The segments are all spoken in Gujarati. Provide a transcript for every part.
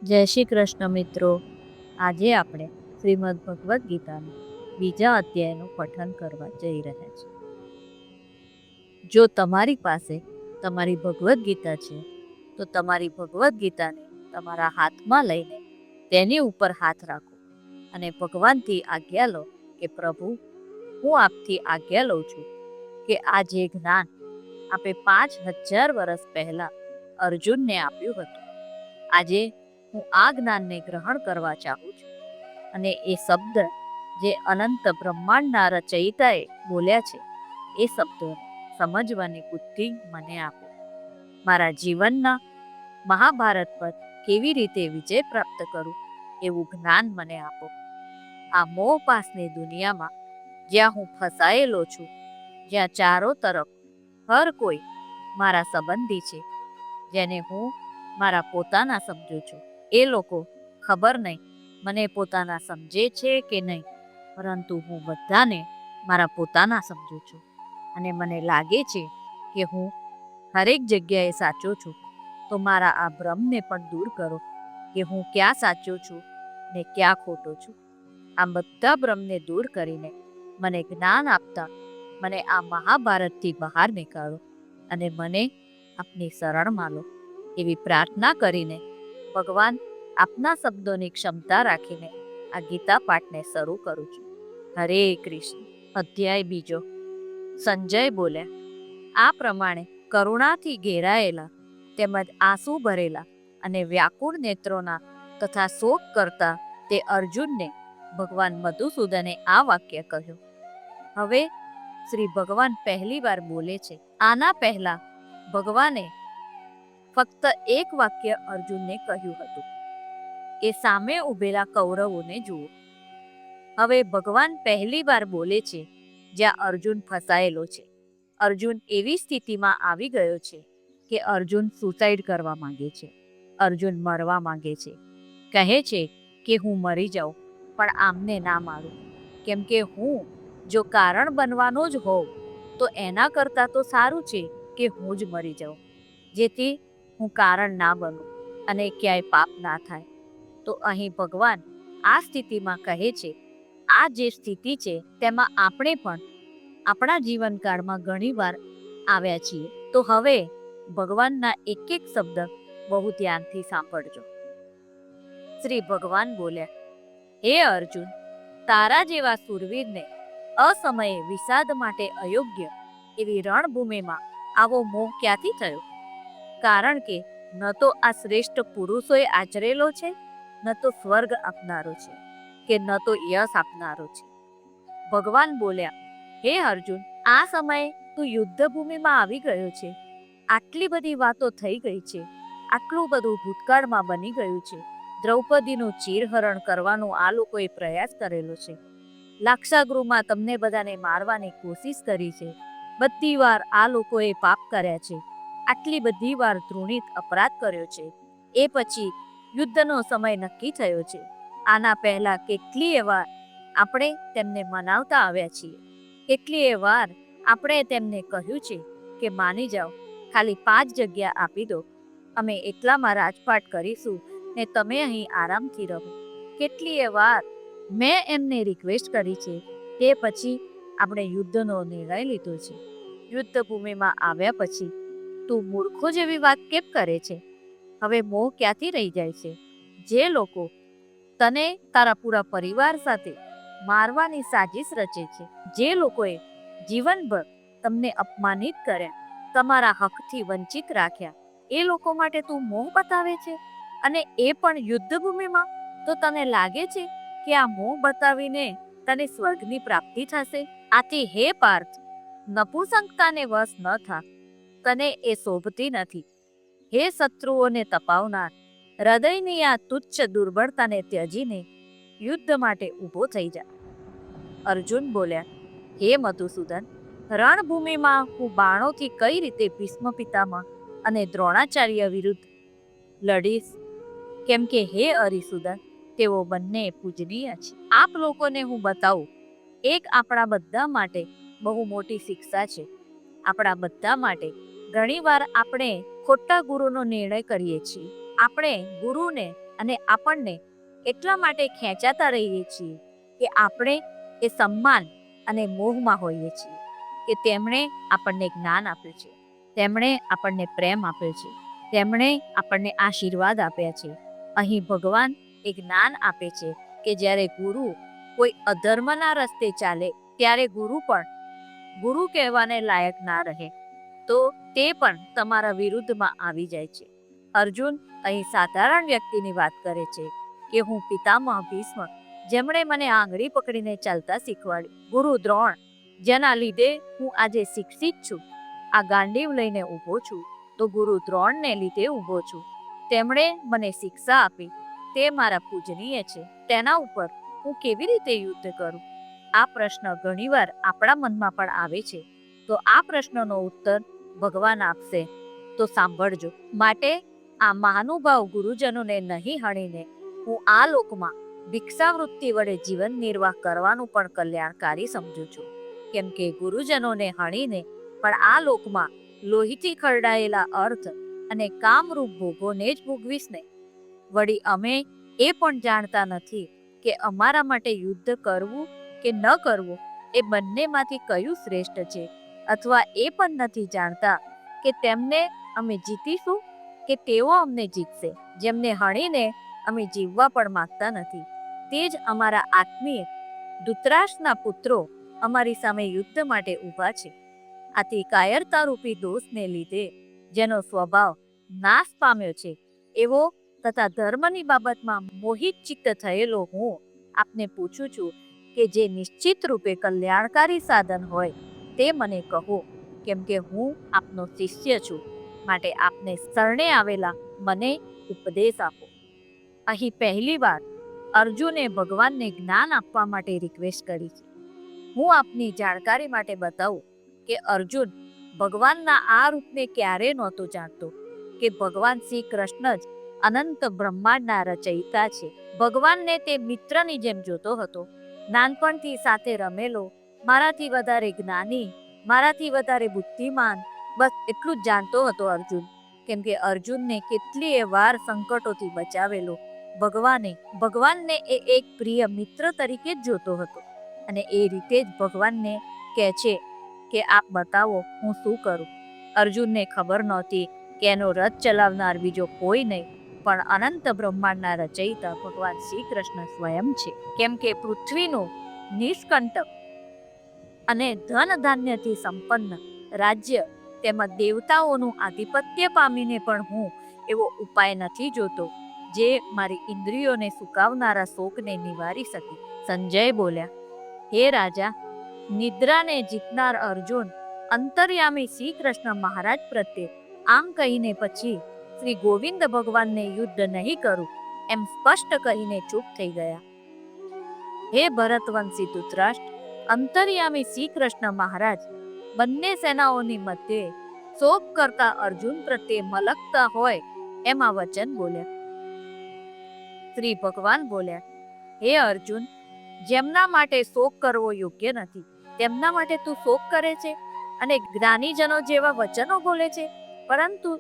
જય શ્રી કૃષ્ણ મિત્રો. આજે આપણે શ્રીમદ ભગવદ્ ગીતાનું બીજા અધ્યાયનું પઠન કરવા જઈ રહ્યા છીએ. જો તમારી પાસે તમારી ભગવદ્ ગીતા છે તો તમારી ભગવદ્ ગીતાને તમારા હાથમાં લઈને તેની ઉપર હાથ રાખો અને ભગવાનથી આજ્ઞા લો કે પ્રભુ, હું આપથી આજ્ઞા લઉં છું કે આ જે જ્ઞાન આપે 5000 વર્ષ પહેલા અર્જુનને આપ્યું હતું, આજે હું આ જ્ઞાનને ગ્રહણ કરવા ચાહું છું. અને એ શબ્દ જે અનંત બ્રહ્માંડના રચયિતાએ બોલ્યા છે એ શબ્દોને સમજવાની બુદ્ધિ મને આપો. મારા જીવનના મહાભારત પર કેવી રીતે વિજય પ્રાપ્ત કરું એવું જ્ઞાન મને આપો. આ મોહપાસની દુનિયામાં જ્યાં હું ફસાયેલો છું, જ્યાં ચારો તરફ હર કોઈ મારા સંબંધી છે, જેને હું મારા પોતાના સમજું છું, એ લોકો ખબર નહીં મને પોતાના સમજે છે કે નહીં, પરંતુ હું બધાને મારા પોતાના સમજું છું અને મને લાગે છે કે હું હરેક જગ્યાએ સાચો છું. તો મારા આ ભ્રમને પણ દૂર કરો કે હું ક્યાં સાચો છું ને ક્યાં ખોટો છું. આ બધા ભ્રમને દૂર કરીને મને જ્ઞાન આપતા મને આ મહાભારતથી બહાર નીકાળો અને મને આપની શરણમાં લો. એવી પ્રાર્થના કરીને ભગવાન આપના શબ્દોની ક્ષમતા રાખીને આ ગીતા પાઠને શરૂ કરું છું. હરે કૃષ્ણ. અધ્યાય બીજો. સંજય બોલ્યા, આ પ્રમાણે કરુણાથી ઘેરાયેલા તેમજ આંસુ ભરેલા અને વ્યાકુળ નેત્રોના તથા શોક કરતા તે અર્જુનને ભગવાન મધુસૂદને આ વાક્ય કહ્યું. હવે શ્રી ભગવાન પહેલી વાર બોલે છે. આના પહેલા ભગવાને ફક્ત એક વાક્ય અર્જુનને કહ્યું હતું, એ સામે ઉભેલા કૌરવોને જુઓ. હવે ભગવાન પહેલી વાર બોલે છે જ્યાં અર્જુન ફસાયેલો છે. અર્જુન એવી સ્થિતિમાં આવી ગયો છે કે અર્જુન સુસાઇડ કરવા માંગે છે. અર્જુન મરવા માંગે છે. કહે છે કે હું મરી જાઉં પણ આમને ના મારું, કેમ કે હું જો કારણ બનવાનો જ હોઉં તો એના કરતાં તો સારું છે કે હું જ મરી જાઉં, જેથી હું કારણ ના બનું અને ક્યાંય પાપ ના થાય. તો અહીં ભગવાન આ સ્થિતિમાં કહે છે, આ જે સ્થિતિ છે તેમાં આપણે પણ આપણા જીવનકાળમાં ઘણીવાર આવ્યા છીએ. તો હવે ભગવાનના એક એક શબ્દ બહુ ધ્યાનથી સાંભળજો. શ્રી ભગવાન બોલ્યા, હે અર્જુન, તારા જેવા સુરવીરને અસમયે વિષાદ માટે અયોગ્ય એવી રણભૂમિમાં આવો મોહ ક્યાંથી થયો? કારણ કે ન તો આ શ્રેષ્ઠ પુરુષોએ આચરેલો છે, ન તો સ્વર્ગ આપનારો છે, કે ન તો યશ આપનારો છે. ભગવાન બોલ્યા, હે અર્જુન, આ સમયે તું યુદ્ધ ભૂમિમાં આવી ગયો છે. આટલી બધી વાતો થઈ ગઈ છે, આટલું બધું ભૂતકાળમાં બની ગયું છે. દ્રૌપદીનું ચીરહરણ કરવાનો આ લોકોએ પ્રયાસ કરેલો છે. લાક્ષાગૃહમાં તમને બધાને મારવાની કોશિશ કરી છે. બધી વાર આ લોકોએ પાપ કર્યા છે. આટલી બધી વાર તૃણિત અપરાધ કર્યો છે. એ પછી યુદ્ધનો સમય નક્કી થયો છે. આના પહેલા કેટલીય વાર આપણે તેમને મનાવતા આવ્યા છીએ. કેટલીય વાર આપણે તેમને કહ્યું છે કે માની જાઓ, ખાલી 5 જગ્યા આપી દો, અમે એટલામાં રાજપાટ કરીશું ને તમે અહીં આરામથી રહો. કેટલીય વાર મેં એમને રિક્વેસ્ટ કરી છે, તે પછી આપણે યુદ્ધનો નિર્ણય લીધો છે. યુદ્ધ ભૂમિમાં આવ્યા પછી તું મૂર્ખો જેવી વાત કેમ કરે છે? હવે મોહ ક્યાંથી રહી જાય છે? જે લોકો તને તારા પૂરા પરિવાર સાથે મારવાની સાજિશ રચે છે, જે લોકોએ જીવનભર તમને અપમાનિત કર્યા, તમારા હકથી વંચિત રાખ્યા, એ લોકો માટે તું મોહ બતાવે છે, અને એ પણ યુદ્ધ ભૂમિમાં. તો તને લાગે છે કે આ મોહ બતાવીને તને સ્વર્ગની પ્રાપ્તિ થશે? આથી હે પાર્થ, નપુંસકતાને વશ ન થા, તને એ શોભતી નથી. હે શત્રુઓને તપાવનાર, હૃદયની આ તુચ્છ દુર્બળતાને ત્યજીને યુદ્ધ માટે ઊભો થઈ જા. અર્જુન બોલ્યા, હે મધુસૂદન, રણભૂમિમાં હું બાણોથી કઈ રીતે ભીષ્મ પિતામહ અને દ્રોણાચાર્ય વિરુદ્ધ લડીશ? કેમ કે હે અરિસુદન, તેઓ બંને પૂજનીય છે. આપ લોકોને હું બતાવું, એક આપણા બધા માટે બહુ મોટી શિક્ષા છે. આપણા બધા માટે ઘણીવાર આપણે ખોટા ગુરુનો નિર્ણય કરીએ છીએ. આપણે ગુરુને અને આપણને એટલા માટે ખેંચાતા રહીએ છીએ કે આપણે એ સન્માન અને મોહમાં હોઈએ છીએ કે તેમણે આપણને જ્ઞાન આપ્યું છે, તેમણે આપણને પ્રેમ આપ્યો છે, તેમણે આપણને આશીર્વાદ આપ્યા છે. અહીં ભગવાન એ જ્ઞાન આપે છે કે જ્યારે ગુરુ કોઈ અધર્મના રસ્તે ચાલે ત્યારે ગુરુ કહેવાને લાયક ના રહે તો તે પણ તમારા વિરુદ્ધમાં આવી જાય છે. અર્જુન અહીં સાધારણ વ્યક્તિની વાત કરે છે કે હું પિતામહ ભીષ્મ, જેમણે મને આંગળી પકડીને ચાલતા શીખવાડ્યું, ગુરુ દ્રોણ, જેના લીધે હું આજે શિક્ષિત છું, આ ગાંડીવ લઈને ઊભો છું તો ગુરુ દ્રોણને લીધે ઊભો છું. તેમણે મને શિક્ષા આપી, તે મારા પૂજનીય છે, તેના ઉપર હું કેવી રીતે યુદ્ધ કરું? આ પ્રશ્ન ઘણીવાર આપણા મનમાં પણ આવે છે. તો આ પ્રશ્નનો ઉત્તર ભગવાન આપશે, તો સાંભળજો. માટે આ મહાનુભાવ ગુરુજનોને નહીં હણીને હું આ લોકમાં ભિક્ષાવૃત્તિ વડે જીવન નિર્વાહ કરવાનું પણ કલ્યાણકારી સમજું છું. કેમ કે ગુરુજનોને હણીને પણ આ લોકમાં લોહીથી ખરડાયેલા અર્થ અને કામરૂપ ભોગોને જ ભોગવીશ ને. વળી અમે એ પણ જાણતા નથી કે અમારા માટે યુદ્ધ કરવું કે ન કરવું એ બંનેમાંથી કયું શ્રેષ્ઠ છે, અથવા એ પણ નથી જાણતા કે તેમને અમે જીતીશું કે તેઓ અમને જીતશે. જેમને હણીને અમે જીવવા પણ માંગતા નથી, તે જ અમારા આત્મીય ધૃતરાષ્ટ્રના પુત્રો અમારી સામે યુદ્ધ માટે ઊભા છે. આથી કાયરતા રૂપી દોષને લીધે જેનો સ્વભાવ નાશ પામ્યો છે એવો તથા ધર્મની બાબતમાં મોહિત ચિત્ત થયેલો હું આપને પૂછું છું કે જે નિશ્ચિત રૂપે કલ્યાણકારી સાધન હોય તે મને કહો, કેમ કે હું આપનો શિષ્ય છું. માટે આપને શરણે આવેલા મને ઉપદેશ આપો. અહીં પહેલી વાર અર્જુને ભગવાનને જ્ઞાન આપવા માટે રિક્વેસ્ટ કરી છે. હું આપની જાણકારી માટે બતાવું કે અર્જુન ભગવાનના આ રૂપને ક્યારેય નહોતો જાણતો કે ભગવાન શ્રી કૃષ્ણ જ અનંત બ્રહ્માંડના રચયિતા છે. ભગવાનને તે મિત્રની જેમ જોતો હતો. નાનપણથી સાથે રમેલો, મારાથી વધારે જ્ઞાની, મારાથી વધારે બુદ્ધિમાન, બસ એટલું જ જાણતો હતો અર્જુન. કેમ કે અર્જુનને કેટલીય વાર સંકટોથી બચાવેલો ભગવાનને એ એક પ્રિય મિત્ર તરીકે જ જોતો હતો. અને એ રીતે જ ભગવાનને કહે છે કે આપ બતાવો હું શું કરું. અર્જુનને ખબર નહોતી કે એનો રથ ચલાવનાર બીજો કોઈ નહીં પણ અનંત બ્રહ્માંડના રચયિતા ભગવાન શ્રી કૃષ્ણ સ્વયં છે. કેમ કે પૃથ્વીનું નિષ્કંટક અને ધન ધાન્યથી સંપન્ન રાજ્ય તેમજ દેવતાઓનું આધિપત્ય પામીને પણ હું એવો ઉપાય નથી જોતો જે મારી ઇન્દ્રિયોને સુકાવનારા શોકને નિવારી શકે. સંજય બોલ્યા, હે રાજા, નિદ્રાને જીતનાર અર્જુન અંતર્યામી શ્રી કૃષ્ણ મહારાજ પ્રત્યે આમ કહીને પછી શ્રી ગોવિંદ ભગવાનને યુદ્ધ નહીં કરું એમ સ્પષ્ટ કહીને ચૂપ થઈ ગયા. હે ભરતવંશી ધૃતરાષ્ટ્ર, અંતર્યામી શ્રી કૃષ્ણ મહારાજ બંને સેનાઓની મધ્યે શોક કરતા અર્જુન પ્રત્યે મલકતા હોય એમાં વચન બોલ્યા. શ્રી ભગવાન બોલ્યા, હે અર્જુન, જેમના માટે શોક કરવો યોગ્ય નથી તેમના માટે તું શોક કરે છે અને જ્ઞાનીજનો જેવા વચનો બોલે છે, પરંતુ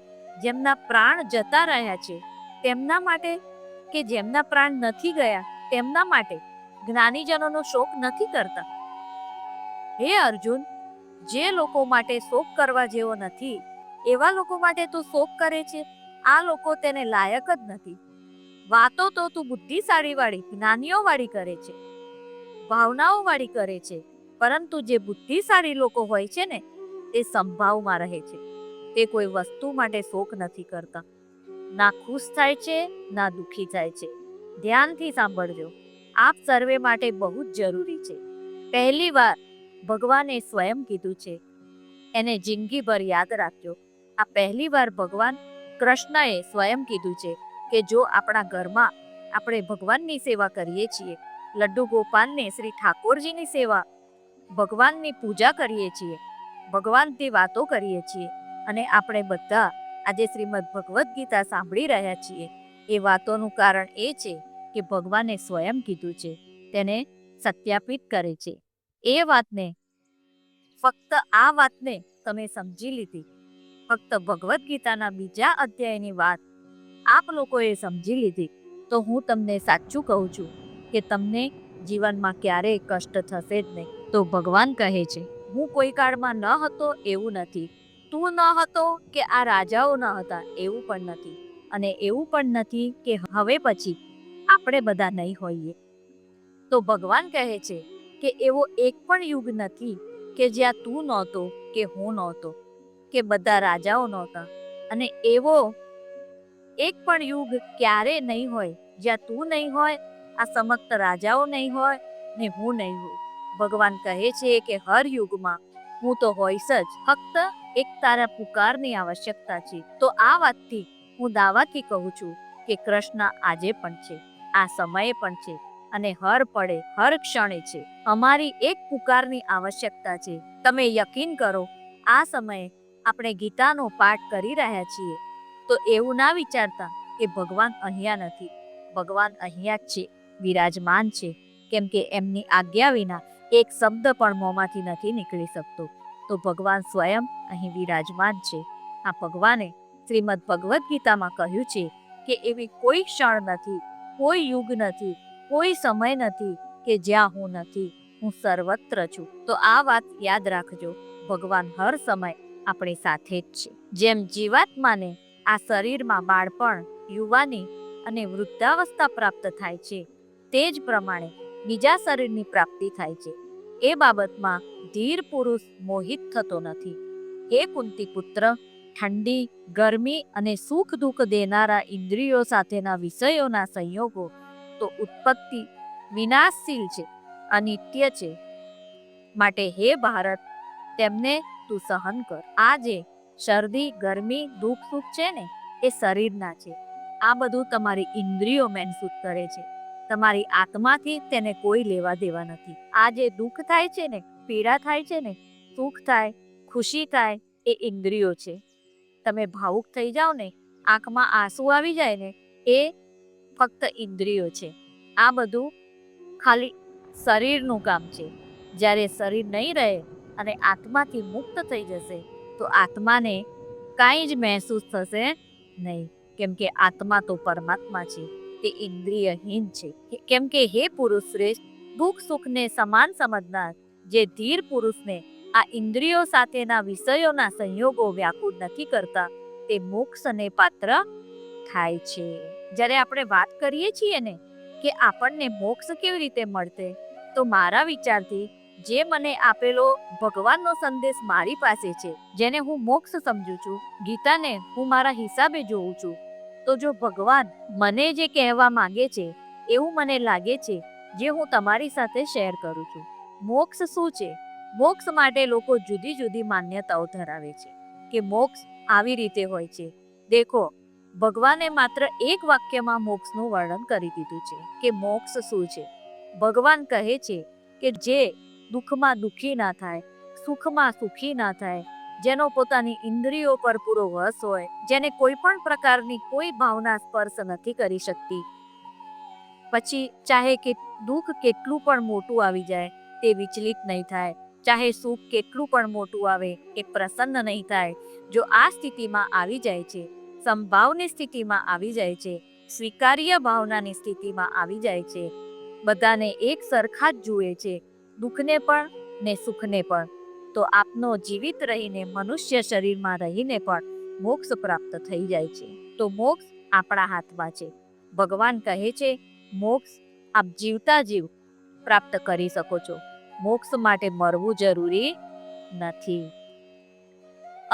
જેમના પ્રાણ જતા રહ્યા છે તેમના માટે કે જેમના પ્રાણ નથી ગયા તેમના માટે જ્ઞાનીજનોનો શોક નથી કરતા. હે અર્જુન, જે લોકો માટે શોક કરવા જેવો નથી એવા લોકો માટે તું શોક કરે છે. આ લોકો તેને લાયક જ નથી. વાતો તો તું બુદ્ધિશાળી વાળી, જ્ઞાનીઓ વાળી કરે છે, ભાવનાઓ વાળી કરે છે, પરંતુ જે બુદ્ધિશાળી લોકો હોય છે ને તે સંભાવમાં રહે છે. તે કોઈ વસ્તુ માટે શોક નથી કરતા. ના ખુશ થાય છે ના દુઃખી થાય છે. ધ્યાનથી સાંભળજો, આપ સર્વે માટે બહુ જ જરૂરી છે. પહેલી વાર ભગવાને સ્વયં કીધું છે, એને જિંદગીભર યાદ રાખજો. આ પહેલી વાર ભગવાન કૃષ્ણએ સ્વયં કીધું છે કે જો આપણા ઘરમાં આપણે ભગવાનની સેવા કરીએ છીએ, લડ્ડુ ગોપાલને શ્રી ઠાકોરજીની સેવા, ભગવાનની પૂજા કરીએ છીએ, ભગવાનથી વાતો કરીએ છીએ અને આપણે બધા આજે શ્રીમદ ભગવદ્ ગીતા સાંભળી રહ્યા છીએ, એ વાતોનું કારણ એ છે કે ભગવાને સ્વયં કીધું છે, તેને સત્યાપિત કરે છે. એ વાતને ફક્ત આ વાતને તમે સમજી લીધી. ફક્ત ભગવદ્ ગીતાના બીજા અધ્યાયની વાત આપ લોકોએ સમજી લીધી તો હું તમને સાચું કહું છું કે તમને જીવનમાં ક્યારેય કષ્ટ થશે જ નહીં. તો ભગવાન કહે છે, હું કોઈ કાળમાં ન હતો એવું નથી, તું ન હતો કે આ રાજાઓ ન હતા એવું પણ નથી, અને એવું પણ નથી કે હવે પછી આપણે બધા નહીં હોઈએ. તો ભગવાન કહે છે કે એવો એક પણ યુગ નથી કે જ્યાં તું નહોતો કે હું નહોતો કે બધા રાજાઓ નહોતા, અને એવો એક પણ યુગ ક્યારે નહીં હોય જ્યાં તું નહીં હોય, આ સમસ્ત રાજાઓ નહીં હોય ને હું નહીં હોય. ભગવાન કહે છે કે હર યુગમાં હું તો હોઈશ જ, ફક્ત એક તારા પુકારની આવશ્યકતા છે. તો આ વાતથી હું દાવાથી કહું છું કે કૃષ્ણ આજે પણ છે, આ સમયે પણ છે, અને હર પળે હર ક્ષણે છે. અમારી એક પુકારની આવશ્યકતા છે. તમે યકીન કરો, આ સમયે આપણે ગીતાનો પાઠ કરી રહ્યા છીએ તો એવું ના વિચારતા કે ભગવાન અહીંયા નથી. ભગવાન અહીંયા જ છે, વિરાજમાન છે, કેમ કે એમની આજ્ઞા વિના એક શબ્દ પણ મોંમાંથી નથી નીકળી શકતો. તો ભગવાન સ્વયં અહીં વિરાજમાન છે. આ ભગવાને શ્રીમદ ભગવદ્ ગીતામાં કહ્યું છે કે એવી કોઈ ક્ષણ નથી, કોઈ યુગ નથી, કોઈ સમય નથી કે જ્યાં હું નથી, હું સર્વત્ર છું. તો આ વાત યાદ રાખજો, ભગવાન હર સમય આપણી સાથે જ છે. જેમ જીવાત્માને આ શરીરમાં બાળપણ, યુવાની અને વૃદ્ધાવસ્થા પ્રાપ્ત થાય છે, તે જ પ્રમાણે બીજા શરીરની પ્રાપ્તિ થાય છે. એ બાબતમાં ધીર પુરુષ મોહિત થતો નથી. હે કુંતી પુત્ર, ઠંડી, ગરમી અને સુખ દુઃખ દેનારા ઇન્દ્રિયો સાથેના વિષયોના સંયોગો તો ઉત્પત્તિ વિનાશશીલ છે, અનિત્ય છે. માટે હે ભારત, તેમને તું સહન કર. આ જે શરદી, ગરમી, દુઃખ સુખ છે ને, એ શરીરના છે. આ બધું તમારી ઇન્દ્રિયો મહેસૂસ કરે છે, તમારી આત્માથી તેને કોઈ લેવા દેવા નથી. આ જે દુઃખ થાય છે ને, પીડા થાય છે ને, સુખ થાય, ખુશી થાય, એ ઇન્દ્રિયો છે. તમે ભાવુક થઈ જાઓ ને, આંખમાં આંસુ આવી જાય ને, એ ફક્ત ઇન્દ્રિયો છે. આ બધું ખાલી શરીરનું કામ છે. જ્યારે શરીર નહીં રહે અને આત્માથી મુક્ત થઈ જશે તો આત્માને કાંઈ જ મહેસૂસ થશે નહીં, કેમ કે આત્મા તો પરમાત્મા છે, તે ઇન્દ્રિયહીન છે. કેમ કે હે પુરુષ શ્રેષ્ઠ, દુઃખ સુખને સમાન સમજનાર જે ધીર પુરુષને આ ઇન્દ્રિયો સાથેના વિષયોના સંયોગો વ્યાકુળ નથી કરતા, તે મોક્ષને પાત્ર થાય છે. જ્યારે આપણે વાત કરીએ છીએ ને કે આપણને મોક્ષ કેવી રીતે મળશે, તો મારા વિચારથી જે મને આપેલો ભગવાનનો સંદેશ મારી પાસે છે, જેને હું મોક્ષ સમજું છું, ગીતાને હું મારા હિસાબે જોઉં છું, તો જો ભગવાન મને જે કહેવા માંગે છે એવું મને લાગે છે, જે હું તમારી સાથે શેર કરું છું. મોક્ષ શું છે? મોક્ષ માટે લોકો જુદી જુદી માન્યતાઓ ધરાવે છે કે મોક્ષ આવી રીતે હોય છે. દેખો, ભગવાને માત્ર એક વાક્યમાં મોક્ષનું વર્ણન કરી દીધું છે કે મોક્ષ શું છે. ભગવાન કહે છે કે જે દુઃખમાં દુઃખી ના થાય, સુખમાં સુખી ના થાય, જેનો પોતાની ઇન્દ્રિયો પર પૂરો વશ હોય, જેને કોઈ પણ પ્રકારની કોઈ ભાવના સ્પર્શ નથી કરી શકતી, પછી ચાહે કે દુઃખ કેટલું પણ મોટું આવી જાય તે વિચલિત નહીં થાય, ચાહે સુખ કેટલું પણ મોટું આવે એ પ્રસન્ન નહીં થાય. જો આ સ્થિતિમાં આવી જાય છે, સંભાવની સ્થિતિમાં આવી જાય છે, સ્વીકાર્ય ભાવનાની સ્થિતિમાં આવી જાય છે, બધાને એક સરખા જ જુએ છે, દુઃખને પણ ને સુખને પણ, તો આપનો જીવિત રહીને મનુષ્ય શરીરમાં રહીને પણ મોક્ષ પ્રાપ્ત થઈ જાય છે. તો મોક્ષ આપણા હાથમાં છે. ભગવાન કહે છે મોક્ષ આપ જીવતા જીવ પ્રાપ્ત કરી શકો છો. મોક્ષ માટે મરવું જરૂરી નથી.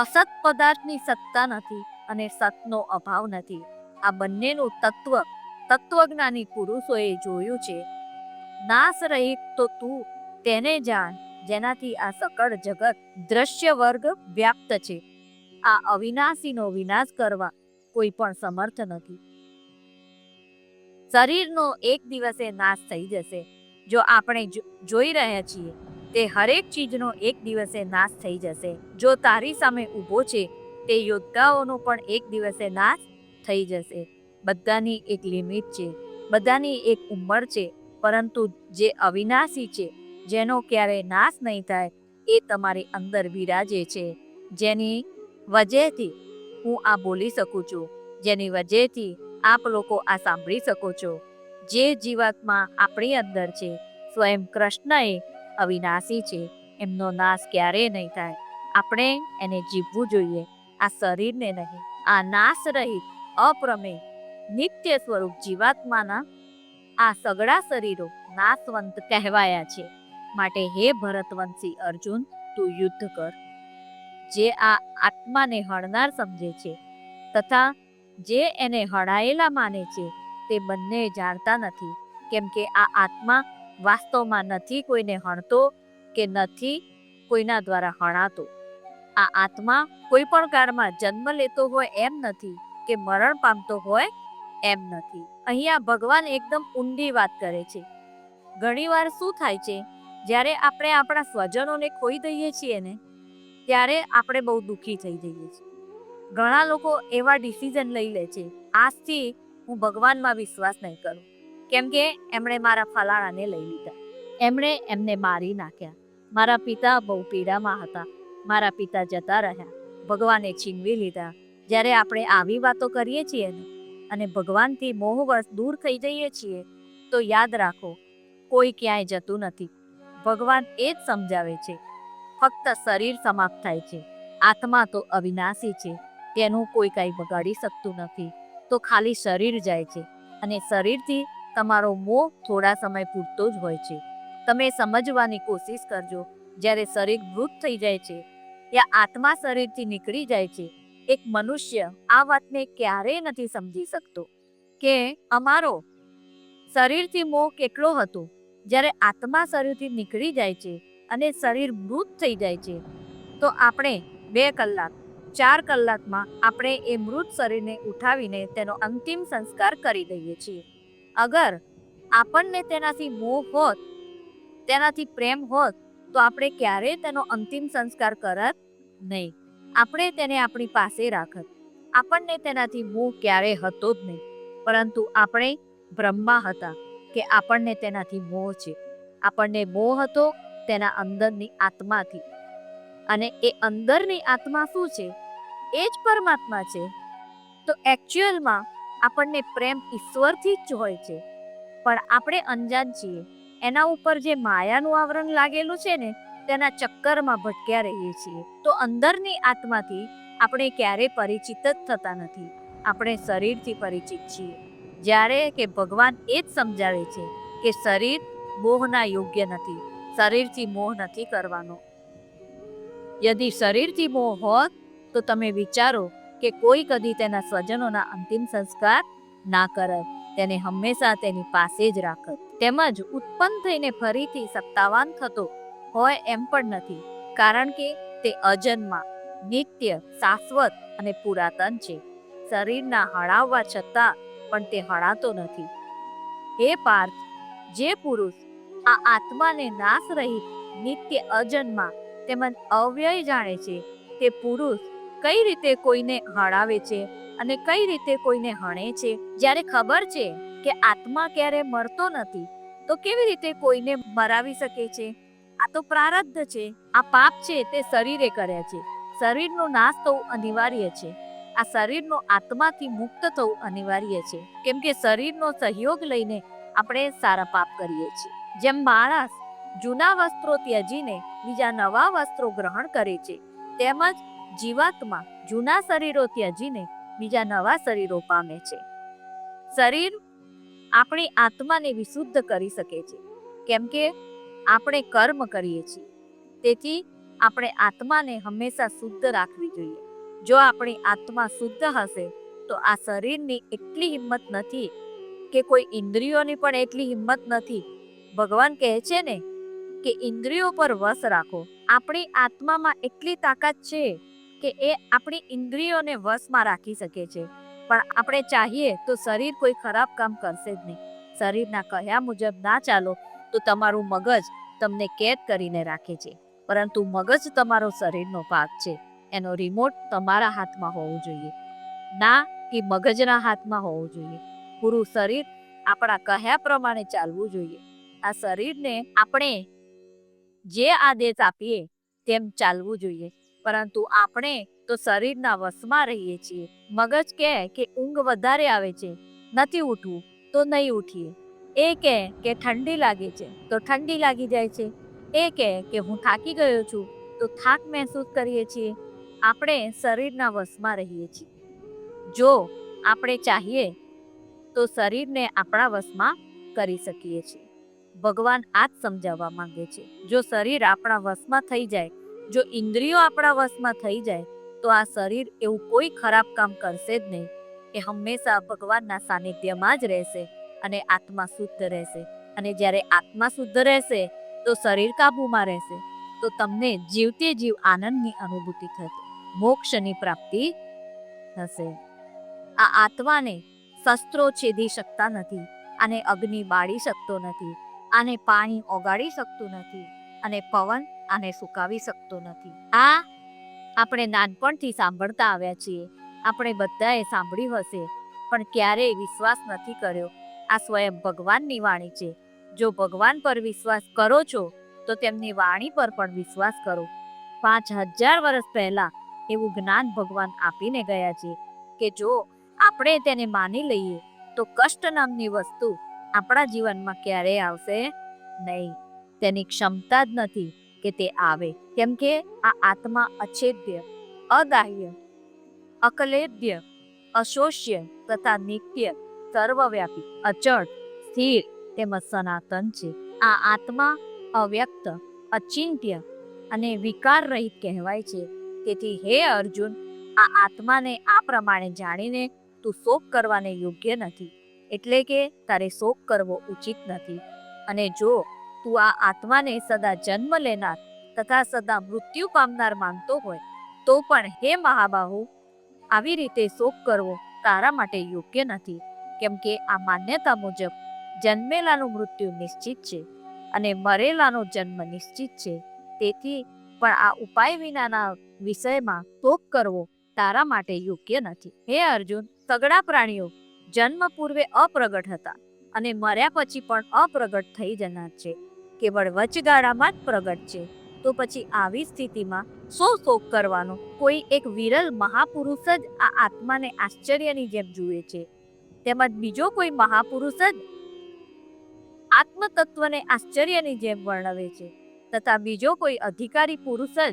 અસત પદાર્થની સત્તા નથી અને સતનો અભાવ નથી. આ બંનેનું તત્વજ્ઞાની પુરુષોએ જોયું છે. નાશ રહિત તો તું તેને જાણ, જેનાથી આ સકળ જગત દ્રશ્ય વર્ગ વ્યાપ્ત છે. આ અવિનાશીનો વિનાશ કરવા કોઈ પણ સમર્થ નથી. શરીરનો એક દિવસે નાશ થઈ જશે. જો આપણે જોઈ રહ્યા છીએ તે હરેક ચીજનો એક દિવસે નાશ થઈ જશે. જો તારી સામે ઊભો છે તે યોદ્ધાઓનો પણ એક દિવસે નાશ થઈ જશે. બધાની એક લિમિટ છે, બધાની એક ઉંમર છે, પરંતુ જે અવિનાશી છે, જેનો ક્યારેય નાશ નહીં થાય, એ તમારી અંદર વિરાજે છે. જેની વજહથી હું આ બોલી શકું છું, જેની વજહથી આપ લોકો આ સાંભળી શકો છો. જે જીવાત્મા આપણી અંદર છે, સ્વયં કૃષ્ણ એ અવિનાશી છે, એમનો નાશ ક્યારેય નહીં થાય. આપણે એને જીવવું જોઈએ, આ શરીરને નહીં. આ નાશ રહિત અપ્રમેય નિત્ય સ્વરૂપ જીવાત્માના આ સગળા શરીરો નાશવંત કહેવાયા છે. માટે હે ભરતવંશી અર્જુન, તું યુદ્ધ કર. જે આ આત્માને હણનાર સમજે છે તથા જે એને હણાયેલા માને છે, તે બંને જાણતા નથી. કેમ કે આ આત્મા વાસ્તવમાં નથી કોઈને હણતો કે નથી કોઈના દ્વારા હણાતો. આ આત્મા કોઈ પણ કાળમાં જન્મ લેતો હોય એમ નથી, કે મરણ પામતો હોય એમ નથી. અહીંયા ભગવાન એકદમ ઊંડી વાત કરે છે. ઘણીવાર શું થાય છે, જ્યારે આપણે આપણા સ્વજનોને ખોઈ દઈએ છીએ ને, ત્યારે આપણે બહુ દુઃખી થઈ જઈએ છીએ. ઘણા લોકો એવા ડિસિઝન લઈ લે છે, આજથી હું ભગવાનમાં વિશ્વાસ નહીં કરું, કેમ કે એમણે મારા ફલાણાને લઈ લીધા, એમણે એમને મારી નાખ્યા, મારા પિતા બહુ પીડામાં હતા, મારા પિતા જતા રહ્યા, ભગવાને છીનવી લીધા. જ્યારે આપણે આવી વાતો કરીએ છીએ ને અને ભગવાનથી મોહવશ દૂર થઈ જઈએ છીએ, તો યાદ રાખો, કોઈ ક્યાંય જતું નથી. ભગવાન એ જ સમજાવે છે, ફક્ત શરીર સમાપ્ત થાય છે, આત્મા તો અવિનાશી છે, તેનું કોઈ કાંઈ બગાડી શકતું નથી. તો ખાલી શરીર જાય છે, અને શરીરથી તમારો મોહ થોડા સમય પૂરતો જ હોય છે. તમે સમજવાની કોશિશ કરજો, જ્યારે શરીર મૃત થઈ જાય છે યા આત્મા શરીરથી નીકળી જાય છે, એક મનુષ્ય આ વાતને ક્યારેય નથી સમજી શકતો કે અમારો શરીરથી મોહ કેટલો હતો. જ્યારે આત્મા શરીરથી નીકળી જાય છે અને શરીર મૃત થઈ જાય છે, તો આપણે 2 કલાક 4 કલાકમાં આપણે એ મૃત શરીરને ઉઠાવીને તેનો અંતિમ સંસ્કાર કરી દઈએ છીએ. અગર આપણને તેનાથી મોહ હોત, તેનાથી પ્રેમ હોત, તો આપણે ક્યારેય તેનો અંતિમ સંસ્કાર કરત નહીં. આપણે તેને આપણી પાસે રાખત. આપણને તેનાથી મોહ ક્યારેય હતો જ નહીં, પરંતુ આપણે ભ્રમમાં હતા કે આપણને તેનાથી મોહ છે. આપણને મોહ હતો તેના અંદરની આત્માથી, અને એ અંદરની આત્મા શું છે? એ જ પરમાત્મા છે. તો એકચ્યુઅલમાં આપણને પ્રેમ ઈશ્વરથી જ હોય છે, પણ આપણે અંજાન છીએ. એના ઉપર જે માયાનું આવરણ લાગેલું છે ને, તેના ચક્કરમાં ભટક્યા રહીએ છીએ. તો અંદરની આત્માથી આપણે ક્યારેય પરિચિત જ થતા નથી. આપણે શરીરથી પરિચિત છીએ. જ્યારે કે ભગવાન એ જ સમજાવે છે કે શરીર મોહના યોગ્ય નથી, શરીરથી મોહ નથી કરવાનો. યદિ શરીરથી મોહ હોત તો તમે વિચારો કે કોઈ કદી તેના સ્વજનોના અંતિમ સંસ્કાર ના કરત, તેને હંમેશા તેની પાસે જ રાખત. તેમજ ઉત્પન્ન થઈને ફરીથી સત્તાવાન થતો હોય એમ પણ નથી, કારણ કે તે અજન્મા, નિત્ય, શાશ્વત અને પુરાતન છે. શરીરના હણાવવા છતાં પણ તે હણાતો નથી. હે પાર્થ, જે પુરુષ આ આત્માને નાશ રહિત, નિત્ય, અજન્મા તેમજ અવ્યય જાણે છે, તે પુરુષ કઈ રીતે કોઈને હણાવે છે અને કઈ રીતે કોઈને હણે છે? જ્યારે ખબર છે કે આત્મા ક્યારે મરતો નથી, તો કેવી રીતે કોઈને મરાવી શકે છે? આ તો પ્રારબ્ધ છે. આ પાપ છે તે શરીરે કર્યા છે. શરીરનો નાશ થવું અનિવાર્ય છે. આ શરીરનો આત્માથી મુક્ત થવું અનિવાર્ય છે, કેમ કે શરીરનો સહયોગ લઈને આપણે સારા પાપ કરીએ છીએ. જેમ માણસ જૂના વસ્ત્રો ત્યજીને બીજા નવા વસ્ત્રો ગ્રહણ કરે છે, તેમજ જીવાત્મા જૂના શરીરો ત્યજીને બીજા નવા શરીરો પામે છે. શરીર આપણી આત્માને વિશુદ્ધ કરી શકે છે, કેમ કે આપણે કર્મ કરીએ છીએ. તેથી આપણે આત્માને હંમેશા શુદ્ધ રાખવી જોઈએ. જો આપણી આત્મા શુદ્ધ હશે, તો આ શરીરની એટલી હિંમત નથી, કે કોઈ ઇન્દ્રિયોની પણ એટલી હિંમત નથી. ભગવાન કહે છે ને કે ઇન્દ્રિયો પર વશ રાખો. આપણી આત્મામાં એટલી તાકાત છે કે એ આપણી ઇન્દ્રિયોને વશમાં રાખી શકે છે. પણ આપણે ચાહીએ તો શરીર કોઈ ખરાબ કામ કરશે જ નહીં. શરીરના કહ્યા મુજબ ના ચાલો તો તમારું મગજ તમને કેદ કરીને રાખે છે, પરંતુ મગજ તમારો શરીરનો ભાગ છે. એનો રિમોટ તમારા હાથમાં હોવું જોઈએ, ના કે મગજના હાથમાં હોવું જોઈએ. પૂરું શરીર આપણા કહ્યા પ્રમાણે ચાલવું જોઈએ. આ શરીરને આપણે જે આદેશ આપીએ તેમ ચાલવું જોઈએ, પરંતુ આપણે તો શરીરના વશમાં રહીએ છીએ. મગજ કહે કે ઊંઘ વધારે આવે છે, નથી ઉઠવું તો નહીં ઉઠીએ. એ કહે કે ઠંડી લાગે છે તો ઠંડી લાગી જાય છે. એ કહે કે હું થાકી ગયો છું તો થાક મહેસૂસ કરીએ છીએ. આપણે શરીરના વશમાં રહીએ છીએ. જો આપણે ચાહીએ તો શરીરને આપણા વશમાં કરી શકીએ છીએ. ભગવાન આ જ સમજાવવા માંગે છે. જો શરીર આપણા વશમાં થઈ જાય, જો ઇન્દ્રિયો આપણા વશમાં થઈ જાય, તો આ શરીર એવું કોઈ ખરાબ કામ કરશે જ નહીં. એ હંમેશા ભગવાનના સાનિધ્યમાં જ રહેશે અને આત્મા શુદ્ધ રહેશે. અને જ્યારે આત્મા શુદ્ધ રહેશે તો શરીર કાબૂમાં રહેશે. તો તમને જીવતે જીવ આનંદની અનુભૂતિ થશે, મોક્ષની પ્રાપ્તિ થશે. આ આત્માને શસ્ત્રો છેદી શકતા નથી, આને અગ્નિ બાળી શકતો નથી, આને પાણી ઓગાળી શકતું નથી, અને પવન આને સુકાવી શકતો નથી. આ આપણે નાનપણથી સાંભળતા આવ્યા છીએ. આપણે બધાએ સાંભળ્યું હશે, પણ ક્યારેય વિશ્વાસ નથી કર્યો. આ સ્વયં ભગવાનની વાણી છે. જો ભગવાન પર વિશ્વાસ કરો છો તો તેમની વાણી પર પણ વિશ્વાસ કરો. 5000 વર્ષ પહેલા એવું જ્ઞાન ભગવાન આપીને ગયા છે કે જો આપણે તેને માની લઈએ તો કષ્ટ નામની વસ્તુ આપણા જીવનમાં ક્યારેય આવશે નહીં. તેની ક્ષમતા જ નથી કે તે આવે, કેમ કે આ આત્મા અછેદ્ય, અદાહ્ય, અકલેદ્ય, અશોષ્ય તથા નિત્ય, સર્વવ્યાપી, અચળ, સ્થિર તેમજ સનાતન છે. આ આત્મા અવ્યક્ત, અચિંત્ય અને વિકાર રહિત કહેવાય છે. તેથી હે અર્જુન, આ આત્માને આ પ્રમાણે જાણીને તું શોક કરવાને યોગ્ય નથી, એટલે કે તારે શોક કરવો ઉચિત નથી. અને જો તું આ આત્માને સદા જન્મ લેનાર તથા સદા મૃત્યુ પામનાર માનતો હોય તો પણ હે મહાબાહુ, આવી રીતે શોક કરવો તારા માટે યોગ્ય નથી. કેમ કે આ માન્યતા મુજબ જન્મેલાનું મૃત્યુ નિશ્ચિત છે અને મરેલાનો જન્મ નિશ્ચિત છે. તેથી પણ આ ઉપાય વિનાના વિષયમાં શોક કરવો તારા માટે યોગ્ય નથી. હે અર્જુન, સગળા પ્રાણીઓ જન્મ પૂર્વે અપ્રગટ હતા અને મર્યા પછી પણ અપ્રગટ થઈ જનાર છે. કેવળ વચગાળામાં જ પ્રગટ છે. તો પછી આવી સ્થિતિમાં શોક કરવાનો? કોઈ એક વિરલ મહાપુરુષ જ આ આત્માને આશ્ચર્યની જેમ જુએ છે, તેમજ બીજો કોઈ મહાપુરુષ જ આત્મતત્વને આશ્ચર્યની જેમ વર્ણવે છે, તથા બીજો કોઈ અધિકારી પુરુષ જ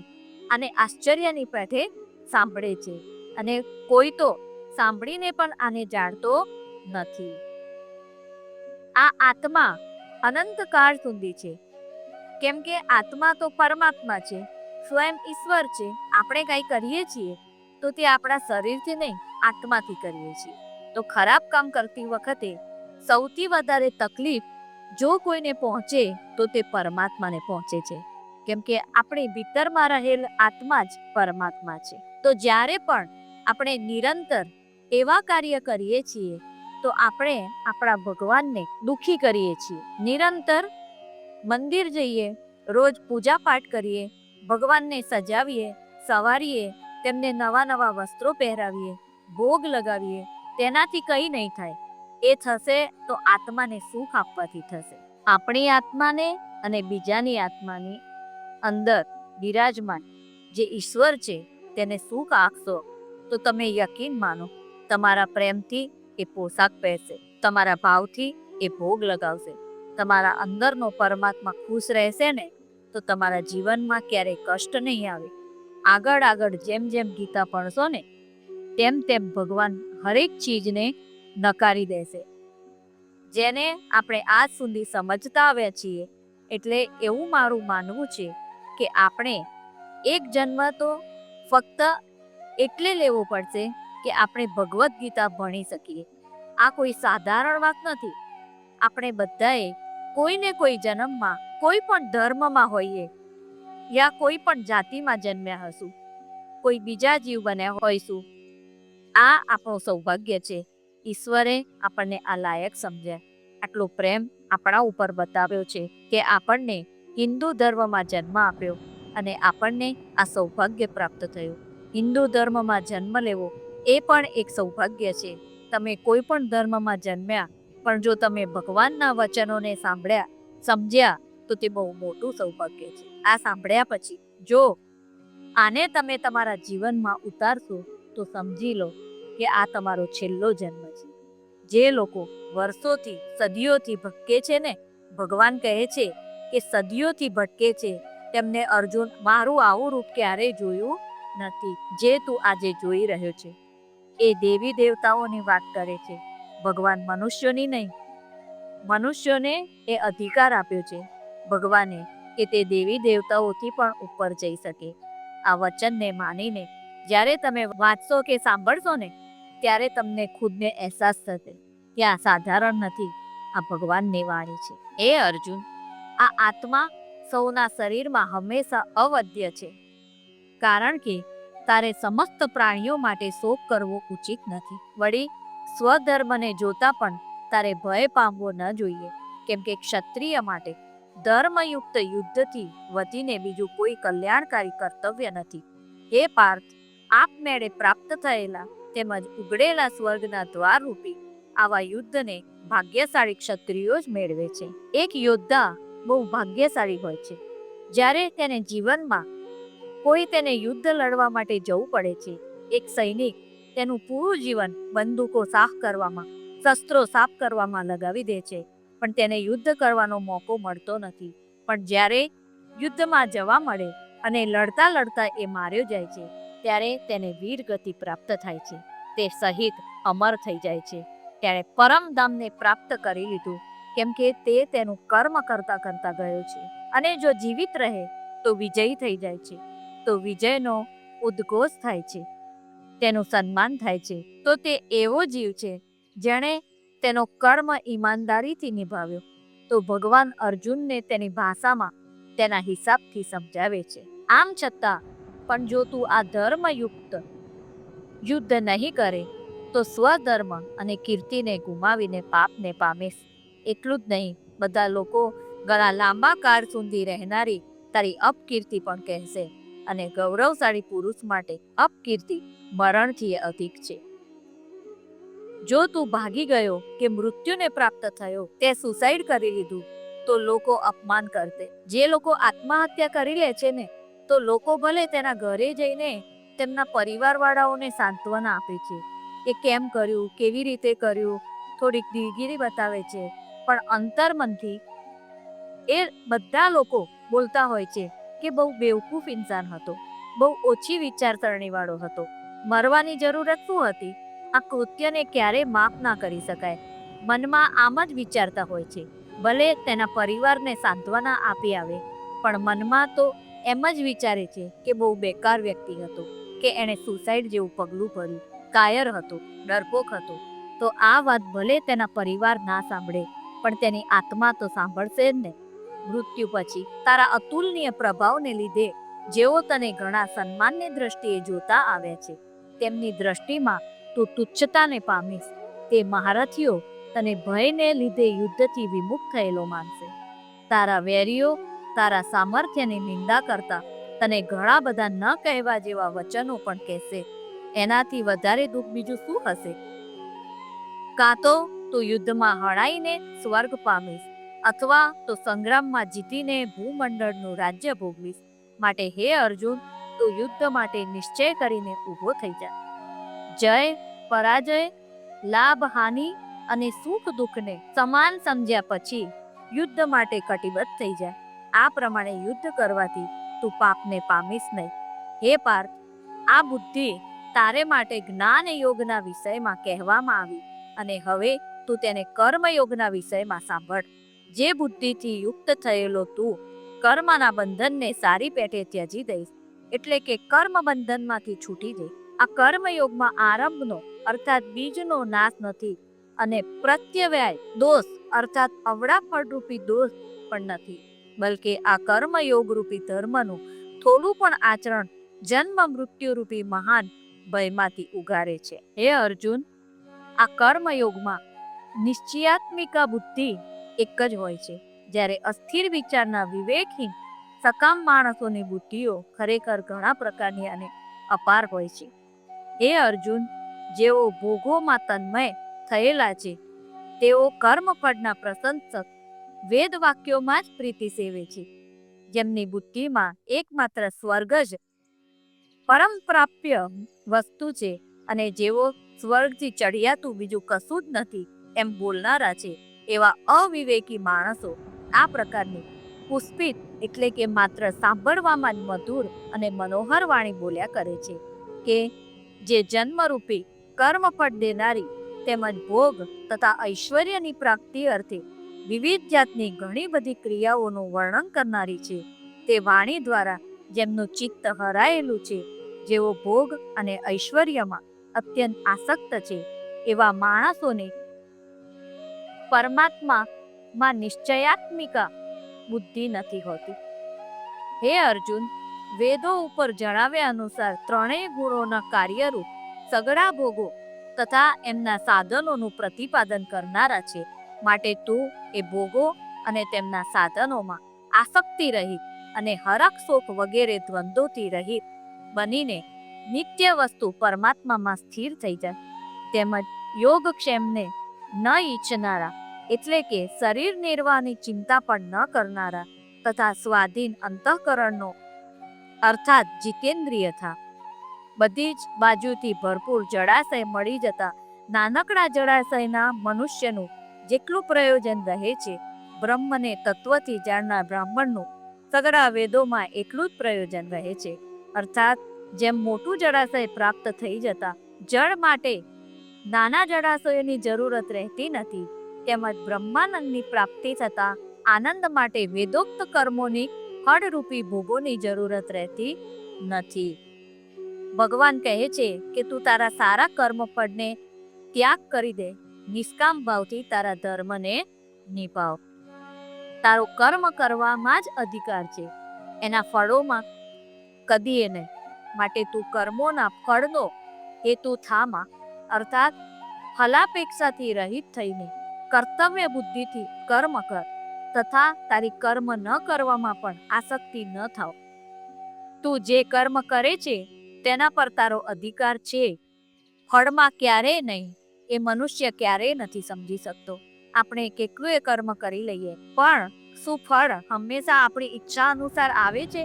આને આશ્ચર્યની પેઠે સાંભળે છે, અને કોઈ તો સાંભળીને પણ આને જાણતો નથી. આ આત્મા અનંતકાળ સુધી છે, કેમ કે આત્મા તો પરમાત્મા છે, સ્વયં ઈશ્વર છે. આપણે કંઈ કરીએ છીએ તો તે આપણા શરીરથી નહીં, આત્માથી કરીએ છીએ. તો ખરાબ કામ કરતી વખતે સૌથી વધારે તકલીફ જો કોઈને પહોંચે તો તે પરમાત્માને પહોંચે છે, કેમ કે આપણી ભીતરમાં રહેલ આત્મા જ પરમાત્મા છે. તો જ્યારે પણ આપણે નિરંતર એવા કાર્ય કરીએ છીએ તો આપણે આપણા ભગવાનને દુખી કરીએ છીએ. નિરંતર મંદિર જઈએ, રોજ પૂજા પાઠ કરીએ, ભગવાનને સજાવીએ, સવારીએ, તેમને નવા નવા વસ્ત્રો પહેરાવીએ, ભોગ લગાવીએ, તેનાથી કંઈ નહીં થાય. એ થશે તો આત્માને સુખ આપવાથી થશે. આપણી આત્માને અને બીજાની આત્માની અંદર બિરાજમાન જે ઈશ્વર છે તેને સુખ આપશો તો તમે યકીન માનો, તમારા પ્રેમથી એ પોશાક પહેરશે, તમારા ભાવથી એ ભોગ લગાવશે. તમારા અંદરનો પરમાત્મા ખુશ રહેશે ને તો તમારા જીવનમાં ક્યારેય કષ્ટ નહીં આવે. આગળ આગળ જેમ જેમ ગીતા ભણશો ને તેમ તેમ ભગવાન હરેક ચીજને નકારી દેશે. જેને આપણે આજ સુધી સમજતા આવ્યા છીએ. એટલે એવું મારું માનવું છે કે આપણે એક જન્મ તો ફક્ત એટલે લેવો પડશે કે આપણે ભગવદ્ ગીતા ભણી શકીએ. આ કોઈ સાધારણ વાત નથી. આપણે બધાએ કોઈને કોઈ જન્મમાં કોઈ પણ ધર્મમાં હોઈએ યા કોઈ પણ જાતિમાં જન્મ્યા હશું, કોઈ બીજા જીવ બન્યા હોઈશું. આ આપણું સૌભાગ્ય છે. ઈશ્વરે આપણને આ લાયક સમજ્યા, આટલો પ્રેમ આપણા ઉપર બતાવ્યો છે કે આપણને હિન્દુ ધર્મમાં જન્મ આપ્યો અને આપણને આ સૌભાગ્ય પ્રાપ્ત થયું. હિન્દુ ધર્મમાં જન્મ લેવો એ પણ એક સૌભાગ્ય છે. તમે કોઈ પણ ધર્મમાં જન્મ્યા, પણ જો તમે ભગવાનના વચનોને સાંભળ્યા, સમજ્યા, તો તે બહુ મોટું સૌભાગ્ય છે. આ સાંભળ્યા પછી જો આને તમે તમારા જીવનમાં ઉતારશો તો સમજી લો કે આ તમારો છેલ્લો જન્મ છે. જે લોકો વર્ષોથી સદીઓથી ભટકે છે ને, ભગવાન કહે છે કે સદીઓથી ભટકે છે તેમને અર્જુન મારું આવું રૂપ ક્યારેય જોયું નથી જે તું આજે જોઈ રહ્યો છે. એ દેવી દેવતાઓની વાત કરે છે, ભગવાન મનુષ્યોની નહીં. મનુષ્યોને એ અધિકાર આપ્યો છે ભગવાને કે તે દેવી દેવતાઓથી પણ ઉપર જઈ શકે. આ વચનને માનીને જ્યારે તમે વાંચશો કે સાંભળશો ને, ત્યારે તમને ખુદને અહેસાસ થશે કે આ સાધારણ નથી, આ ભગવાનની વાણી છે. એ અર્જુન, આ આત્મા સૌના શરીરમાં હંમેશા અવધ્ય છે, કારણ કે તારે સમસ્ત પ્રાણીઓ માટે શોક કરવો ઉચિત નથી. વળી સ્વધર્મને જોતા પણ તારે ભય પામવો ન જોઈએ, કેમ કે ક્ષત્રિય માટે ધર્મયુક્ત યુદ્ધથી વધીને બીજું કોઈ કલ્યાણકારી કર્તવ્ય નથી. હે પાર્થ, આપમેળે પ્રાપ્ત થયેલા તેમજ ઉગડેલા સ્વર્ગના દ્વારરૂપી આવા યુદ્ધને ભાગ્યશાળી ક્ષત્રિયો જ મેળવે છે. એક યોદ્ધા બહુ ભાગ્યશાળી હોય છે જ્યારે તેને જીવનમાં કોઈ તેને યુદ્ધ લડવા માટે જવું પડે છે. એક સૈનિક તેનું પૂરું જીવન બંદૂકો સાફ કરવામાં, શસ્ત્રો સાફ કરવામાં લગાવી દે છે, પણ તેને યુદ્ધ કરવાનો મોકો મળતો નથી. પણ જ્યારે યુદ્ધમાં જવા મળે અને લડતા લડતા એ માર્યો જાય છે, ત્યારે તેને વીર ગતિ પ્રાપ્ત થાય છે. તે શહીદ અમર થઈ જાય છે. તેણે પરમધામને પ્રાપ્ત કરી લીધું, કેમ કે તે તેનું કર્મ કરતા કરતા ગયો છે. અને જો જીવિત રહે તો વિજયી થઈ જાય છે, તો વિજયનો ઉદ્ઘોષ થાય છે, તેનું સન્માન થાય છે. તો તે એવો જીવ છે જેણે તેનો કર્મ ઈમાનદારીથી નિભાવ્યો. તો ભગવાન અર્જુનને તેની ભાષામાં તેના હિસાબથી સમજાવે છે. આમ છતાં પણ જો તું આ ધર્મયુક્ત યુદ્ધ નહીં કરે તો સ્વધર્મ અને કીર્તિને ગુમાવીને પાપને પામીશ. એટલું જ નહીં, બધા લોકો ઘણા લાંબા કાળ સુધી રહેનારી તારી અપકીર્તિ પણ કહેશે, અને ગૌરવશાળી પુરુષ માટે અપકીર્તિ મરણથી અધિક છે. જો તું ભાગી ગયો કે મૃત્યુને પ્રાપ્ત થયો, તે સુસાઇડ કરી લીધું, તો લોકો અપમાન કરશે. જે લોકો આત્મહત્યા કરી લે છે ને, તો લોકો ભલે તેના ઘરે જઈને તેમના પરિવારવાળાઓને સાંત્વના આપે છે કે કેમ કર્યું, કેવી રીતે કર્યું, થોડીક દિલગીરી બતાવે છે, પણ અંતર્મનથી એ બધા લોકો બોલતા હોય છે કે બહુ બેવકૂફ ઇન્સાન હતો, બહુ ઓછી વિચારસરણીવાળો હતો, મરવાની જરૂરત શું હતી, આ કૃત્યને ક્યારેય માફ ના કરી શકાય. મનમાં આમ જ વિચારતા હોય છે. ભલે તેના પરિવારને સાંત્વના આપી આવે, પણ મનમાં તો એમ જ વિચારે છે કે બહુ બેકાર વ્યક્તિ હતો, કે એણે સુસાઇડ જેવું પગલું ભર્યું, કાયર હતો, ડરપોક હતો. તો આ વાત ભલે તેના પરિવાર ના સાંભળે, પણ તેની આત્મા તો સાંભળશે જ ને. મૃત્યુ પછી તારા અતુલનીય પ્રભાવને લીધે જેઓ તને ઘણા સન્માનની દ્રષ્ટિએ જોતા આવ્યા છે, તેમની દ્રષ્ટિમાં તું તુચ્છતાને પામીશ. તે મહારથીઓ તને ભયને લીધે યુદ્ધથી વિમુખ થયેલો માનશે. તારા વેરીઓ તારા સામર્થ્યની નિંદા કરતા તને ઘણા બધા ન કહેવા જેવા વચનો પણ કહેશે. એનાથી વધારે દુઃખ બીજું શું હશે? કાં તો તું યુદ્ધમાં હણાઈને સ્વર્ગ પામીશ, અથવા તો સંગ્રામમાં જીતીને ભૂમંડળનું રાજ્ય ભોગવીશ. માટે હે અર્જુન, તું યુદ્ધ માટે નિશ્ચય કરીને ઊભો થઈ જા. જય પરાજય, લાભ હાનિ અને સુખ દુઃખને સમાન સમજ્યા પછી યુદ્ધ માટે કટિબદ્ધ થઈ જાય. આ પ્રમાણે યુદ્ધ કરવાથી તું પાપને પામીશ નહીં. હે પાર્થ, આ બુદ્ધિ તારે માટે જ્ઞાન યોગના વિષયમાં કહેવામાં આવી, અને હવે તું તેને કર્મયોગના વિષયમાં સાંભળ. જે બુદ્ધિથી યુક્ત થયેલો તું કર્મના બંધનને સારી પેટે ત્યજી દઈશ, એટલે કે કર્મ બંધનમાંથી છૂટી જઈ. આ કર્મયોગમાં આરંભનો અર્થાત બીજનો નાશ નથી, અને પ્રત્યવ્યય દોષ અર્થાત અવળા ફળરૂપી દોષ પણ નથી, બલકે આ કર્મયોગ રૂપી ધર્મનું થોડું પણ આચરણ જન્મ મૃત્યુ રૂપી મહાન ભયમાંથી ઉગારે છે. હે અર્જુન, આ કર્મયોગમાં નિશ્ચયાત્મિકા બુદ્ધિ એક જ હોય છે, જ્યારે અસ્થિર વિચારના વિવેકહીન સકામ માણસોની બુદ્ધિઓ ખરેખર ઘણા પ્રકારની અને અપાર હોય છે. હે અર્જુન, જેઓ ભોગોમાં તન્મય થયેલા છે, તેઓ કર્મફળના પ્રશંસક વેદ વાક્યોમાં જ પ્રીતિ સેવે છે. જેમની બુદ્ધિમાં એકમાત્ર સ્વર્ગ જ પરમ પ્રાપ્ય વસ્તુ છે, અને જેઓ સ્વર્ગથી ચડિયાતું બીજું કશું જ નથી, એમ બોલનારા છે એવા અવિવેકી માણસો આ પ્રકારની પુષ્પિત એટલે કે માત્ર સાંભળવામાં જ મધુર અને મનોહર વાણી બોલ્યા કરે છે કે જે જન્મરૂપી કર્મફળ દેનારી તેમજ ભોગ તથા ઐશ્વર્યની પ્રાપ્તિ અર્થે વિવિધ જાતની ઘણી બધી ક્રિયાઓનું વર્ણન કરનારી છે. તે વાણી દ્વારા જેમનું ચિત્ત હરાયેલું છે, જેઓ ભોગ અને ઐશ્વર્યમાં અત્યંત આસક્ત છે, એવા માણસોને પરમાત્મામાં નિશ્ચયાત્મિકા બુદ્ધિ નથી હોતી. હે અર્જુન, વેદો ઉપર જણાવ્યા અનુસાર ત્રણેય ગુણોના કાર્યરૂપ સગળા ભોગો તથા એમના સાધનોનું પ્રતિપાદન કરનારા છે. માટે તું એ ભોગો અને તેમના સાધનોમાં આસક્તિ રહિત અને હરખ શોક વગેરે દ્વંદ્વોથી રહિત બનીને નિત્ય વસ્તુ પરમાત્મામાં સ્થિર થઈ જાય. તેમજ યોગક્ષેમને ન ઈચ્છનારા એટલે કે શરીર નિર્વાહની ચિંતા પણ ન કરનારા તથા સ્વાધીન અંતઃકરણનો અર્થાત જીતેન્દ્રિય થા. બધી જ બાજુથી ભરપૂર જળાશય મળી જતા નાનકડા જળાશયના મનુષ્યનું જેટલું પ્રયોજન રહે છે, બ્રહ્મને તત્વથી જાણનાર બ્રાહ્મણનું સગળા વેદોમાં એટલું જ પ્રયોજન રહે છે. અર્થાત જેમ મોટું જળાશય પ્રાપ્ત થઈ જતા જળ માટે નાના જળાશયોની જરૂરત રહેતી નથી, તેમજ બ્રહ્માનંદની પ્રાપ્તિ થતા આનંદ માટે વેદોક્ત કર્મોની ફળરૂપી ભોગોની જરૂરત રહેતી નથી. ભગવાન કહે છે કે તું તારા સારા કર્મ ફળને ત્યાગ કરી દે, નિષ્કામ ભાવથી તારા ધર્મને નિભાવ. તારો કર્મ કરવામાં જ અધિકાર છે, એના ફળોમાં કદીએ નહીં. માટે તું કર્મોના ફળનો હેતુ થામાં, અર્થાત ફલાપેક્ષાથી રહિત થઈને કર્તવ્ય બુદ્ધિથી કર્મ કર તથા તારી કર્મ ન કરવામાં પણ આસક્તિ ન થાવ. તું જે કર્મ કરે છે તેના પર તારો અધિકાર છે. ફળમાં ક્યારેય નહીં એ મનુષ્ય ક્યારેય નથી સમજી શકતો. આપણે કેટલું એ કર્મ કરી લઈએ, પણ શું ફળ હંમેશા આપણી ઈચ્છા અનુસાર આવે છે?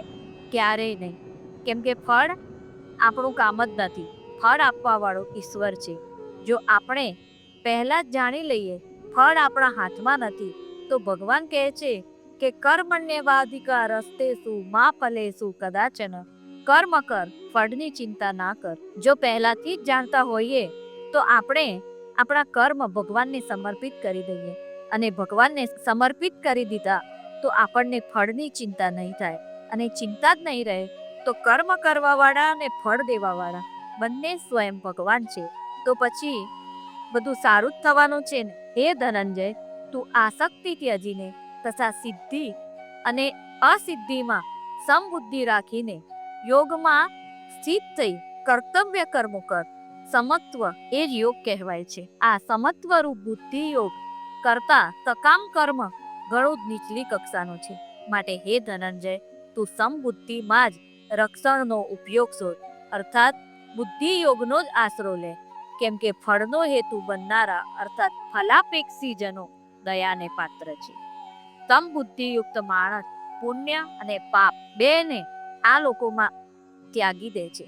ક્યારેય નહીં. કેમ કે ફળ આપણું કામ જ નથી. ફળ આપવા વાળો ઈશ્વર છે. જો આપણે પહેલા જ જાણી લઈએ ફળ આપણા હાથમાં નથી, તો ભગવાન કહે છે કે કર્મણ્યેવાધિકારસ્તેષુ મા ફલેષુ કદાચન. કર્મ કર, ફળની ચિંતા ના કર. જો પહેલાથી જ જાણતા હોઈએ તો આપણે આપણા કર્મ ભગવાનને સમર્પિત કરી દઈએ, અને ભગવાનને સમર્પિત કરી દીધા તો આપણને ફળની ચિંતા નહીં થાય. અને ચિંતા જ નહીં રહે તો કર્મ કરવાવાળા અને ફળ દેવાવાળા બંને સ્વયં ભગવાન છે. તો પછી બધું સારું જ થવાનું છે ને. હે ધનંજય, તું આસક્તિ ત્યજીને તથા સિદ્ધિ અને અસિદ્ધિમાં સમબુદ્ધિ રાખીને યોગમાં સ્થિત થઈ કર્તવ્ય કર્મો કર. સમત્વ એ જ યોગ કહેવાય છે. આ સમત્વ રૂપ બુદ્ધિ યોગ કરતા સકામ કર્મ ઘણું જ નીચલી કક્ષાનો છે. માટે હે ધનંજય, તું સમબુદ્ધિમાં જ રક્ષણનો ઉપયોગ શોધ, અર્થાત બુદ્ધિ યોગનો જ આશરો લે. કેમ કે ફળનો હેતુ બનનારા અર્થાત ફલાપેક્ષી જનો દયાને પાત્ર છે. સમબુદ્ધિયુક્ત માણસ પુણ્ય અને પાપ બેને આ લોકોમાં ત્યાગી દે છે,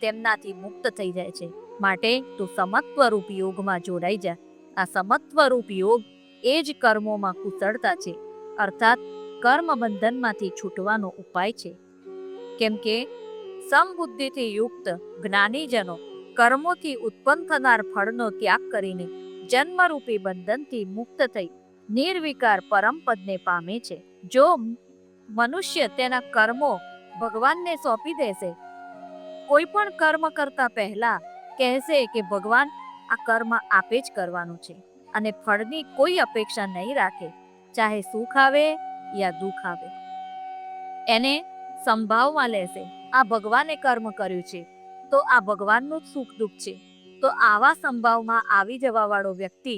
તેમનાથી મુક્ત થઈ જાય છે. માટે તું સમત્વરૂપ યોગમાં જોડાઈ જા. આ સમત્વરૂપ યોગ એ જ કર્મોમાં કુશળતા છે, અર્થાત કર્મ બંધનમાંથી છૂટવાનો ઉપાય છે. કેમ કે સમબુદ્ધિથી યુક્ત જ્ઞાનીજનો કર્મોથી ઉત્પન્ન થનાર ફળનો ત્યાગ કરીને જન્મરૂપી બંધનથી મુક્ત થઈ નિર્વિકાર પરમપદને પામે છે. જો મનુષ્ય તેના કર્મો ભગવાનને સોંપી દેશે, કોઈ પણ કર્મ કરતા પહેલા કહેશે કે ભગવાન આ કર્મ આપે જ કરવાનું છે, અને ફળની કોઈ અપેક્ષા નહીં રાખે, ચાહે સુખ આવે યા દુઃખ આવે. એને સંભાવમાં લેશે આ ભગવાને કર્મ કર્યું છે તો આ ભગવાનનું જ સુખ દુઃખ છે. તો આવા સંભાવમાં આવી જવા વાળો વ્યક્તિ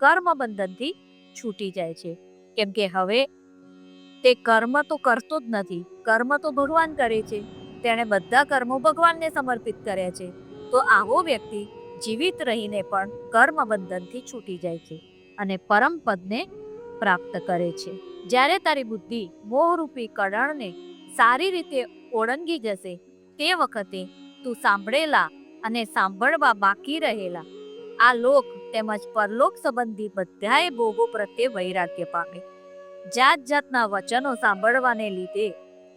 કર્મ બંધનથી છૂટી જાય છે. કેમ કે હવે તે કર્મ તો કરતો જ નથી, કર્મ તો ભગવાન કરે છે. તેણે બધા કર્મો ભગવાનને સમર્પિત કર્યા છે. તો આવો વ્યક્તિ જીવિત રહીને પણ કર્મ બંધનથી છૂટી જાય છે અને પરમ પદને પ્રાપ્ત કરે છે. જ્યારે તારી બુદ્ધિ મોહરૂપી કળણને સારી રીતે ઓળંગી જશે, તે વખતે તું સાંભળેલા અને સાંભળવા બાકી રહેલા આ લોક તેમજ પરલોક સંબંધી બધાએ ભોગો પ્રત્યે વૈરાગ્ય પામે. જાત જાતના વચનો સાંભળવાને લીધે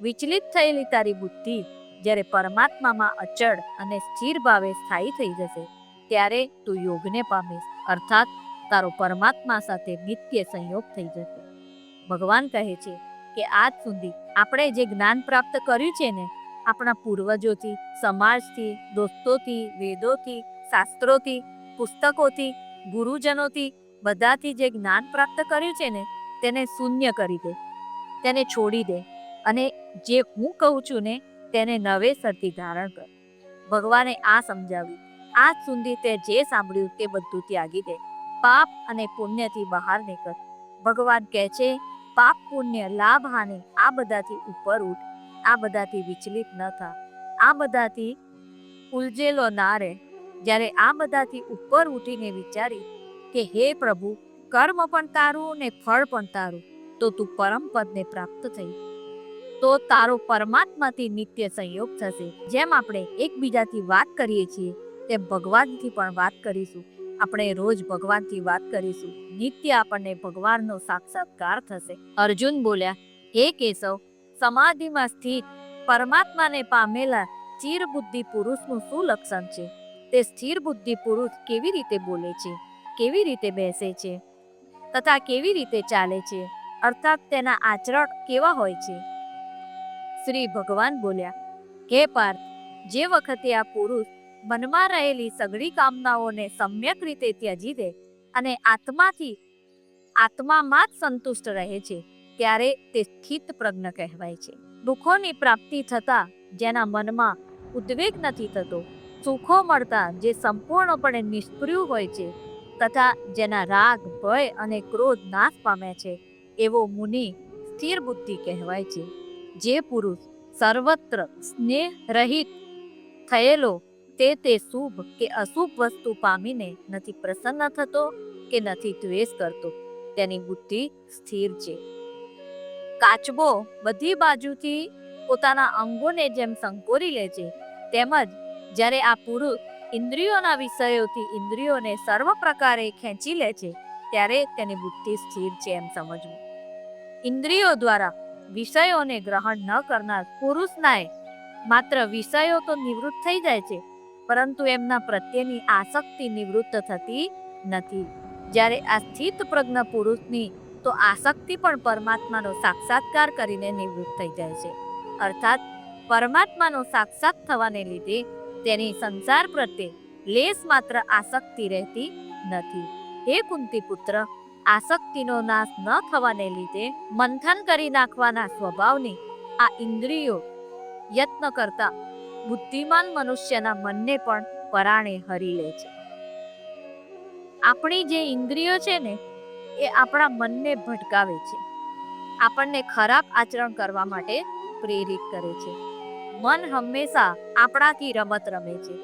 વિચલિત થયેલી તારી બુદ્ધિ જ્યારે પરમાત્મામાં અચળ અને સ્થિર ભાવે સ્થાયી થઈ જશે ત્યારે તું યોગને પામીશ, અર્થાત તારો પરમાત્મા સાથે નિત્ય સંયોગ થઈ જશે. ભગવાન કહે છે કે આજ સુધી આપણે જે જ્ઞાન પ્રાપ્ત કર્યું છે ને, આપણા પૂર્વજોથી, સમાજથી, દોસ્તોથી, વેદોથી, શાસ્ત્રોથી, પુસ્તકોથી, ગુરુજનોથી, બધાથી જે જ્ઞાન પ્રાપ્ત કર્યું છે ને તેને શૂન્ય કરી દે, તેને છોડી દે અને જે હું કહું છું ને તેને નવેસરથી ધારણ કર. ભગવાને આ સમજાવ્યું. આજ સુધી તે જે સાંભળ્યું તે બધું ત્યાગી દે. પાપ અને પુણ્યથી બહાર નીકળ. ભગવાન કહે છે પાપ પુણ્ય લાભ હાનિ આ બધાથી ઉપર ઉઠ, આ બધાથી વિચલિત ન થા, આ બધાથી ઉલઝેલો ના રહે. જ્યારે આ બધાથી ઉપર ઉઠીને વિચારી કે હે પ્રભુ, કર્મ પણ તારું ને ફળ પણ તારું, તો તું પરમ પદને પ્રાપ્ત થઈ, તો તારો પરમાત્માથી નિત્ય સંયોગ થશે. જેમ આપણે એકબીજાથી વાત કરીએ છીએ તેમ ભગવાનથી પણ વાત કરીશું. આપણે રોજ ભગવાનથી વાત કરીશું, નિત્ય આપણને ભગવાનનો સાક્ષાત્કાર થશે. અર્જુન બોલ્યા, હે કેશવ, સમાધિમાં સ્થિત પરમાત્માને પામેલા સ્થિર બુદ્ધિ પુરુષનું શું લક્ષણ છે? તે સ્થિર બુદ્ધિ પુરુષ કેવી રીતે બોલે છે, કેવી રીતે બેસે છે તથા કેવી રીતે ચાલે છે, અર્થાત તેના આચરણ કેવા હોય છે? શ્રી ભગવાન બોલ્યા, હે પાર્થ, જે વખતે આ પુરુષ મનમાં રહેલી સઘળી કામનાઓને સમ્યક રીતે ત્યજી દે અને આત્મામાં જ સંતુષ્ટ રહે છે ત્યારે તે સ્થિત પ્રજ્ઞ કહેવાય છે. દુઃખોની પ્રાપ્તિ થતા જેના મનમાં ઉદ્વેગ નથી થતો, સુખો મળતા જે સંપૂર્ણપણે નિષ્ક્રિય હોય છે તથા જેના રાગ, ભય અને ક્રોધ નાશ પામે છે, એવો મુનિ સ્થિર બુદ્ધિ કહેવાય છે. જે પુરુષ સર્વત્ર સ્નેહ રહિત થયેલો તે શુભ કે અશુભ વસ્તુ પામીને નથી પ્રસન્ન થતો કે નથી દ્વેષ કરતો, તેની બુદ્ધિ સ્થિર છે. કાચબો બધી બાજુથી પોતાના અંગોને જેમ સંકોરી લે છે, તેમજ જ્યારે આ પુરુષ ઇન્દ્રિયોના વિષયોથી ઇન્દ્રિયોને સર્વ પ્રકારે ખેંચી લે છે ત્યારે તેની બુદ્ધિ સ્થિર છે એમ સમજવું. ઇન્દ્રિયો દ્વારા વિષયોને ગ્રહણ ન કરનાર પુરુષનાએ માત્ર વિષયો તો નિવૃત્ત થઈ જાય છે, પરંતુ એમના પ્રત્યેની આસક્તિ નિવૃત્ત થતી નથી. જ્યારે આ સ્થિત પ્રજ્ઞ પુરુષની તો આસક્તિ પણ પરમાત્માનો સાક્ષાત્કાર કરીને નિવૃત્ત થઈ જાય છે, અર્થાત પરમાત્માનો સાક્ષાત થવાને લીધે તેની સંસાર પ્રત્યે લેશ માત્ર આસક્તિ રહેતી નથી. હે કુંતી પુત્ર, આસક્તિનો નાશ ન થવાને લીધે મંથન કરી નાખવાના સ્વભાવની આ ઇન્દ્રિયો યત્ન કરતા બુદ્ધિમાન મનુષ્યના મનને પણ પરાણે હરી લે છે. આપણી જે ઇન્દ્રિયો છે ને એ આપણા મનને ભટકાવે છે, આપણને ખરાબ આચરણ કરવા માટે પ્રેરિત કરે છે. મન હંમેશા આપણાથી રમત રમે છે.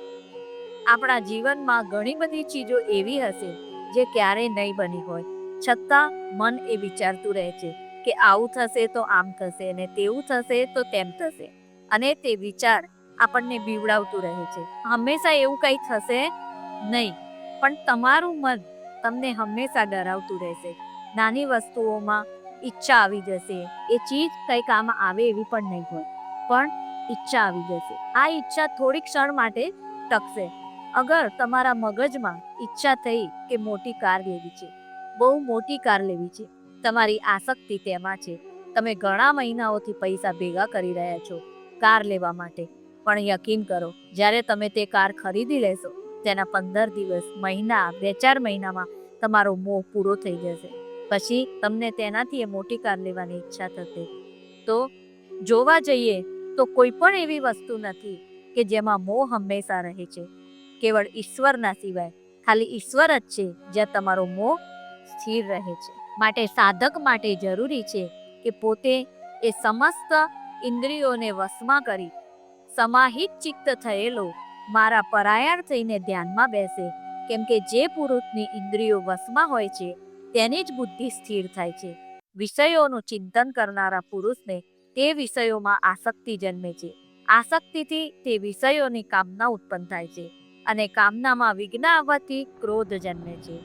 આપણા જીવનમાં ઘણી બધી ચીજો એવી હશે જે ક્યારેય નહીં બની હોય, છતાં મન એ વિચારતું રહે છે કે આવું થશે તો આમ થશે ને તેવું થશે તો તેમ થશે, અને તે વિચાર આપણને બીવડાવતું રહે છે. હંમેશા એવું કંઈ થશે નહીં, પણ તમારું મન તમને હંમેશા ડરાવતું રહેશે. નાની વસ્તુઓમાં ઈચ્છા આવી જશે, એ ચીજ કંઈ કામ આવે એવી પણ નહીં હોય, પણ ઈચ્છા આવી જશે. આ ઈચ્છા થોડી ક્ષણ માટે ટકશે. અગર તમારા મગજમાં ઈચ્છા થઈ કે મોટી કાર લેવી છે, બહુ મોટી કાર લેવી છે, તમારી આસક્તિ તેમાં છે, તમે ઘણા મહિનાઓથી પૈસા ભેગા કરી રહ્યા છો કાર લેવા માટે, પણ યકીન કરો જ્યારે તમે તે કાર ખરીદી લેશો તેના 15 દિવસ, મહિના, 2-4 મહિનામાં તમારો મોહ પૂરો થઈ જશે. પછી તમને તેનાથી એ મોટી કાર લેવાની ઈચ્છા થશે. તો જોવા જઈએ તો કોઈ પણ એવી વસ્તુ નથી કે જેમાં મોહ હંમેશા રહે છે, કેવળ ઈશ્વરના સિવાય. ખાલી ઈશ્વર જ છે જ્યાં તમારો મોહ સ્થિર રહે છે. માટે સાધક માટે જરૂરી છે કે પોતે એ સમસ્ત ઇન્દ્રિયોને વશમાં કરી સમાહિત ચિત્ત થયેલો મારા પરાયણ થઈને ધ્યાનમાં બેસે. કેમ કે જે પુરુષની ઇન્દ્રિયો વશમાં હોય છે તેની જ બુદ્ધિ સ્થિર થાય છે. વિષયોનું ચિંતન કરનારા પુરુષને તે વિષયોમાં આસક્તિ જન્મે છે. આસક્તિથી તે વિષયોની કામના ઉત્પન્ન થાય છે. અને કામનામાં વિઘ્ન આવવાથી ક્રોધ જન્મે છે.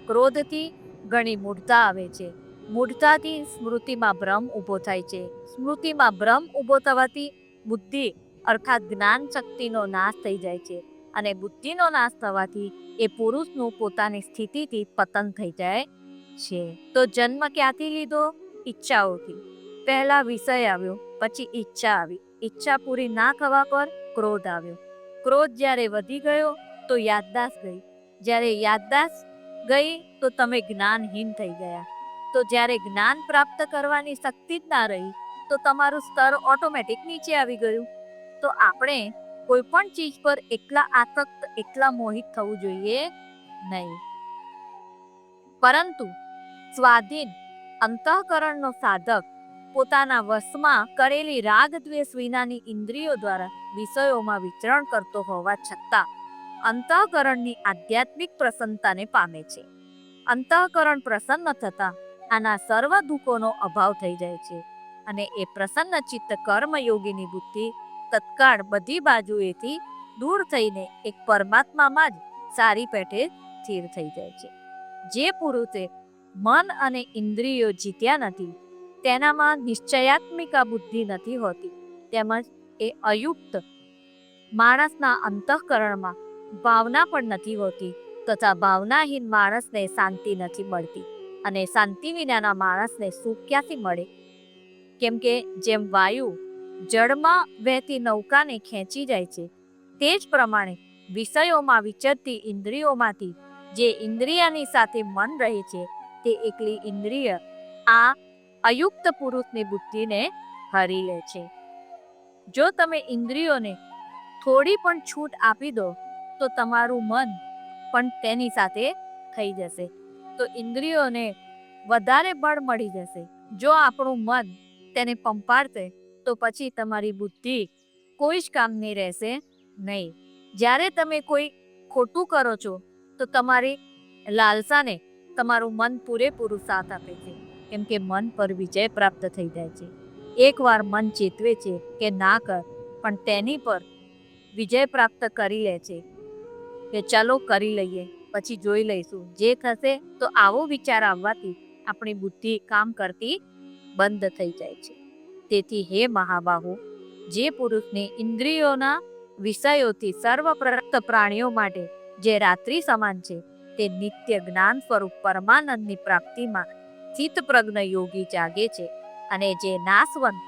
ક્રોધથી ઘણી મૂઢતા આવે છે. મૂઢતાથી સ્મૃતિમાં ભ્રમ ઊભો થાય છે. સ્મૃતિમાં ભ્રમ ઊભો થવાથી બુદ્ધિ અર્થાત જ્ઞાન શક્તિનો નાશ થઈ જાય છે. અને બુદ્ધિનો નાશ થવાથી એ પુરુષનું પોતાની સ્થિતિથી પતન થઈ જાય છે. તો જન્મ ક્યાંથી લીધો? ઈચ્છાઓથી. પહેલા વિષય આવ્યો, પછી ઈચ્છા આવી. ઈચ્છા પૂરી ના થવા પર ક્રોધ આવ્યો. ક્રોધ જ્યારે વધી ગયો તો યાદદાસ્ત ગઈ. જ્યારે યાદદાસ્ત ગઈ તો તમે જ્ઞાનહીન થઈ ગયા. તો જ્યારે જ્ઞાન પ્રાપ્ત કરવાની શક્તિ જ ના રહી તો તમારું સ્તર ઓટોમેટિક નીચે આવી ગયું. તો આપણે કોઈ પણ ચીજ પર એકલા આસક્ત, એકલા મોહિત થવું જોઈએ નહીં. પરંતુ સ્વાધીન અંતઃકરણનો સાધક પોતાના વશમાં કરેલી રાગ દ્વેષ વિનાની ઇન્દ્રિયો દ્વારા વિષયોમાં વિચરણ કરતો હોવા છતાં અંતઃકરણની આધ્યાત્મિક પ્રસન્નતાને પામે છે. અંતઃકરણ પ્રસન્ન થતા આના સર્વ દુઃખોનો અભાવ થઈ જાય છે અને એ પ્રસન્ન ચિત્ત કર્મયોગીની બુદ્ધિ તત્કાળ બધી બાજુએથી દૂર થઈને એક પરમાત્મામાં જ સારી પેઠે સ્થિર થઈ જાય છે. જે પુરુષે મન અને ઇન્દ્રિયો જીત્યા નથી, તેનામાં નિશ્ચયાત્મિકા બુદ્ધિ નથી હોતી, તેમજ એ અયુક્ત માણસના અંતઃકરણમાં ભાવના પણ નથી હોતી તથા ભાવનાહીન માણસને શાંતિ નથી મળતી. અને શાંતિ વિનાના માણસને સુખ ક્યાંથી મળે? કેમ કે જેમ વાયુ જળમાં વહેતી નૌકાને ખેંચી જાય છે, તે જ પ્રમાણે વિષયોમાં વિચરતી ઇન્દ્રિયોમાંથી જે ઇન્દ્રિયની સાથે મન રહે છે તે એકલી ઇન્દ્રિય આ અયુક્ત પુરુષની બુદ્ધિને હરી લે છે. જો તમે ઇન્દ્રિયોને થોડી પણ છૂટ આપી દો તો તમારું મન પણ તેની સાથે થઈ જશે. તો ઇન્દ્રિયોને વધારે બળ મળી જશે. જો આપણું મન તેને પંપાડશે તો પછી તમારી બુદ્ધિ કોઈ જ કામની રહેશે નહીં. જ્યારે તમે કોઈ ખોટું કરો છો તો તમારી લાલસાને તમારું મન પૂરેપૂરું સાથ આપે છે, કેમ કે મન પર વિજય પ્રાપ્ત થઈ જાય છે. એકવાર મન ચેતવે છે કે ના કર, પણ તેની પર વિજય પ્રાપ્ત કરી લે છે કે ચાલો કરી લઈએ, પછી જોઈ લઈશું જે થશે. તો આવો વિચાર આવવાથી આપણી બુદ્ધિ કામ કરતી બંધ થઈ જાય છે. તેથી હે મહાબાહુ, જે પુરુષને ઇન્દ્રિયોના વિષયોથી સર્વપ્રત પ્રાણીઓ માટે જે રાત્રિ સમાન છે તે નિત્ય જ્ઞાન સ્વરૂપ પરમાનંદની પ્રાપ્તિમાં ચિત્ત પ્રજ્ઞ યોગી જાગે છે. અને જે નાશવંત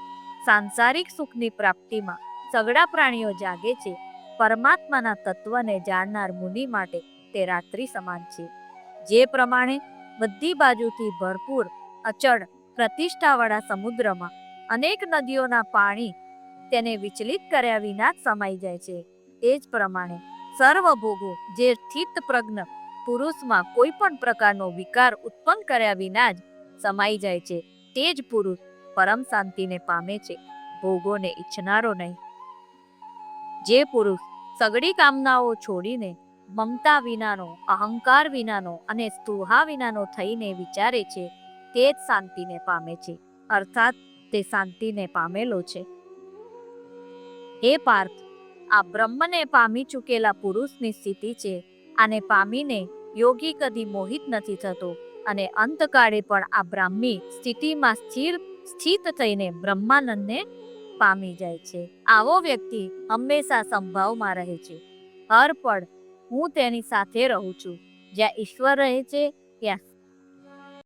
સાંસારિક સુખની પ્રાપ્તિમાં સગડા પ્રાણીઓ જાગે છે, પરમાત્માના તત્વને જાણનાર મુનિ માટે તે રાત્રિ સમાન છે. જે પ્રમાણે બધી બાજુથી ભરપૂર અચળ પ્રતિષ્ઠાવાળા સમુદ્રમાં અનેક નદીઓના પાણી તેને વિચલિત કર્યા વિના જ સમાઈ જાય છે, એ જ પ્રમાણે સર્વ ભોગો જે સ્થિત પ્રજ્ઞ પુરુષમાં કોઈ પણ પ્રકારનો વિકાર ઉત્પન્ન કર્યા વિના જ સમાઈ જાય છે, તે જ પુરુષ પરમ શાંતિને પામે છે, ભોગોને ઈચ્છનારો નહીં. જે પુરુષ સગડી કામનાઓ છોડીને મમતા વિનાનો, અહંકાર વિનાનો અને સ્પૃહા વિનાનો થઈને વિચારે છે, તે જ શાંતિને પામે છે, અર્થાત તે શાંતિને પામેલો છે. હે પાર્થ, આ બ્રહ્મને પામી ચૂકેલા પુરુષની સ્થિતિ છે. આને પામીને યોગી કદી મોહિત નથી થતો અને અંતકાળે પણ આ બ્રાહ્મી સ્થિતિમાં સ્થિત થઈને બ્રહ્માનંદને પામી જાય છે. આવો વ્યક્તિ હંમેશા સંભાવમાં રહે છે. હર પળ હું તેની સાથે રહું છું. જ્યાં ઈશ્વર રહે છે ત્યાં